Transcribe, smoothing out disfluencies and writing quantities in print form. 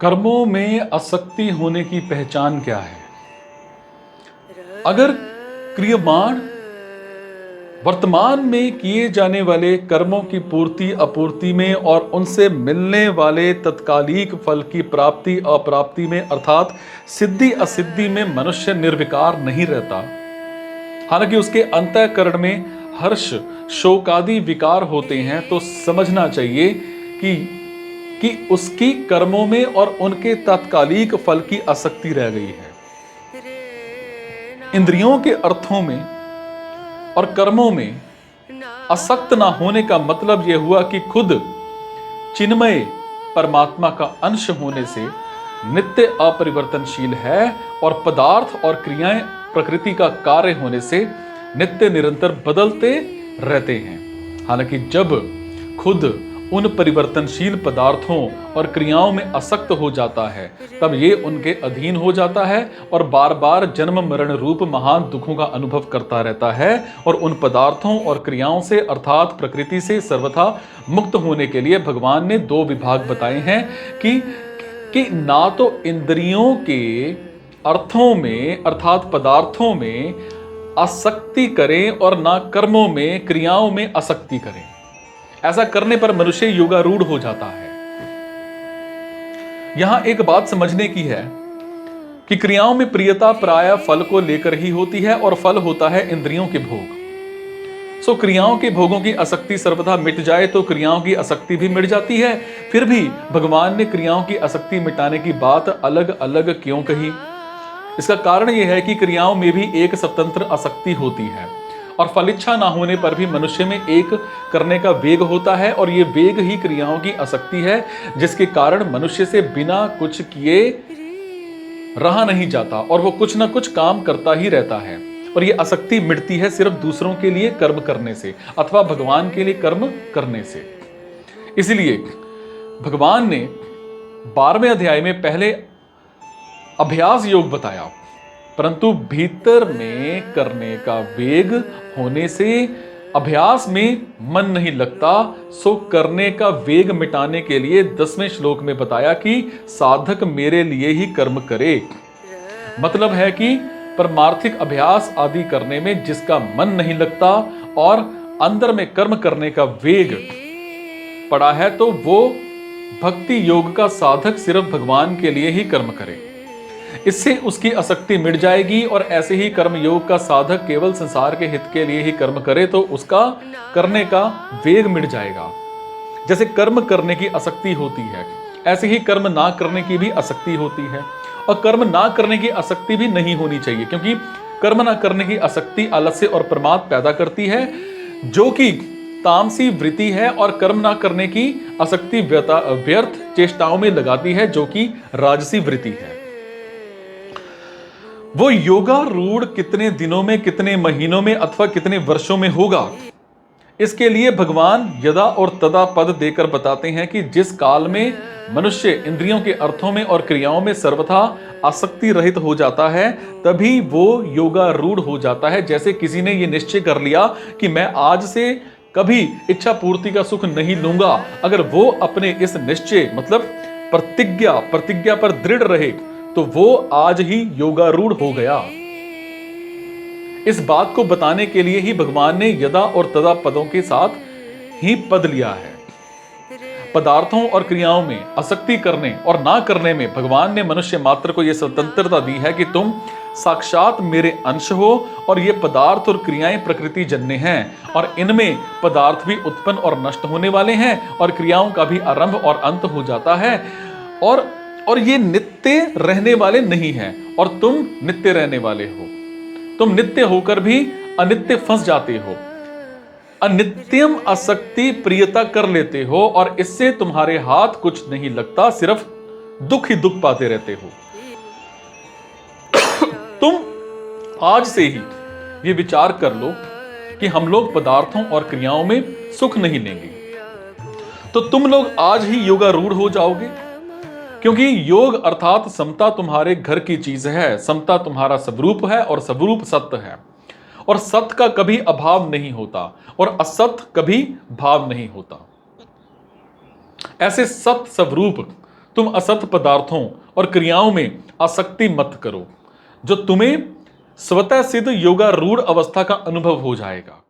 कर्मों में आसक्ति होने की पहचान क्या है? अगर क्रियमाण वर्तमान में किए जाने वाले कर्मों की पूर्ति अपूर्ति में और उनसे मिलने वाले तत्कालिक फल की प्राप्ति अप्राप्ति में अर्थात सिद्धि असिद्धि में मनुष्य निर्विकार नहीं रहता, हालांकि उसके अंतःकरण में हर्ष शोक आदि विकार होते हैं, तो समझना चाहिए कि उसकी कर्मों में और उनके तात्कालिक फल की आसक्ति रह गई है। इंद्रियों के अर्थों में और कर्मों में आसक्त ना होने का मतलब यह हुआ कि खुद चिन्मय परमात्मा का अंश होने से नित्य अपरिवर्तनशील है और पदार्थ और क्रियाएं प्रकृति का कार्य होने से नित्य निरंतर बदलते रहते हैं। हालांकि जब खुद उन परिवर्तनशील पदार्थों और क्रियाओं में आसक्त हो जाता है, तब ये उनके अधीन हो जाता है और बार बार जन्म मरण रूप महान दुखों का अनुभव करता रहता है। और उन पदार्थों और क्रियाओं से अर्थात प्रकृति से सर्वथा मुक्त होने के लिए भगवान ने दो विभाग बताए हैं कि ना तो इंद्रियों के अर्थों में अर्थात पदार्थों में आसक्ति करें और ना कर्मों में क्रियाओं में आसक्ति करें। ऐसा करने पर मनुष्य योगारूढ़ हो जाता है। यहां एक बात समझने की है कि क्रियाओं में प्रियता प्रायः फल को लेकर ही होती है और फल होता है इंद्रियों के भोग। क्रियाओं के भोगों की आसक्ति सर्वथा मिट जाए तो क्रियाओं की आसक्ति भी मिट जाती है। फिर भी भगवान ने क्रियाओं की आसक्ति मिटाने की बात अलग अलग क्यों कही? इसका कारण यह है कि क्रियाओं में भी एक स्वतंत्र आसक्ति होती है और फलिच्छा ना होने पर भी मनुष्य में एक करने का वेग होता है, और ये वेग ही क्रियाओं की आसक्ति है, जिसके कारण मनुष्य से बिना कुछ किए रहा नहीं जाता और वो कुछ ना कुछ काम करता ही रहता है। और ये आसक्ति मिटती है सिर्फ दूसरों के लिए कर्म करने से अथवा भगवान के लिए कर्म करने से। इसलिए भगवान ने 12वें अध्याय में पहले अभ्यास योग बताया, परंतु भीतर में करने का वेग होने से अभ्यास में मन नहीं लगता। सो करने का वेग मिटाने के लिए 10वें श्लोक में बताया कि साधक मेरे लिए ही कर्म करे। मतलब है कि परमार्थिक अभ्यास आदि करने में जिसका मन नहीं लगता और अंदर में कर्म करने का वेग पड़ा है, तो वो भक्ति योग का साधक सिर्फ भगवान के लिए ही कर्म करे। इससे उसकी आसक्ति मिट जाएगी। और ऐसे ही कर्म योग का साधक केवल संसार के हित के लिए ही कर्म करे तो उसका करने का वेग मिट जाएगा। जैसे कर्म करने की आसक्ति होती है, ऐसे ही कर्म ना करने की भी आसक्ति होती है। और कर्म ना करने की आसक्ति भी नहीं होनी चाहिए, क्योंकि कर्म ना करने की आसक्ति आलस्य और प्रमाद पैदा करती है, जो कि तामसी वृत्ति है, और कर्म ना करने की आसक्ति व्यर्थ चेष्टाओं में लगाती है, जो कि राजसी वृत्ति है। वो योगारूढ़ कितने दिनों में, कितने महीनों में अथवा कितने वर्षों में होगा, इसके लिए भगवान यदा और तदा पद देकर बताते हैं कि जिस काल में मनुष्य इंद्रियों के अर्थों में और क्रियाओं में सर्वथा आसक्ति रहित हो जाता है, तभी वो योगारूढ़ हो जाता है। जैसे किसी ने ये निश्चय कर लिया कि मैं आज से कभी इच्छा पूर्ति का सुख नहीं लूंगा, अगर वो अपने इस निश्चय मतलब प्रतिज्ञा पर दृढ़ रहे, तो वो आज ही योगारूढ़ हो गया। इस बात को बताने के लिए ही भगवान ने यदा और तदा पदों के साथ ही पद लिया है। पदार्थों और क्रियाओं में आसक्ति करने और ना करने में भगवान ने मनुष्य मात्र को यह स्वतंत्रता दी है कि तुम साक्षात मेरे अंश हो, और ये पदार्थ और क्रियाएं प्रकृति जन्य हैं, और इनमें पदार्थ भी उत्पन्न और नष्ट होने वाले हैं, और क्रियाओं का भी आरंभ और अंत हो जाता है, और ये नित्य रहने वाले नहीं हैं, और तुम नित्य रहने वाले हो। तुम नित्य होकर भी अनित्य फंस जाते हो, अनित्यम आसक्ति प्रियता कर लेते हो, और इससे तुम्हारे हाथ कुछ नहीं लगता, सिर्फ दुख ही दुख पाते रहते हो। तुम आज से ही ये विचार कर लो कि हम लोग पदार्थों और क्रियाओं में सुख नहीं लेंगे, तो तुम लोग आज ही योगारूढ़ हो जाओगे। क्योंकि योग अर्थात समता तुम्हारे घर की चीज है, समता तुम्हारा स्वरूप है, और स्वरूप सत्य है, और सत्य का कभी अभाव नहीं होता, और असत्य कभी भाव नहीं होता। ऐसे सत्य स्वरूप तुम असत पदार्थों और क्रियाओं में आसक्ति मत करो, जो तुम्हें स्वतः सिद्ध योगारूढ़ अवस्था का अनुभव हो जाएगा।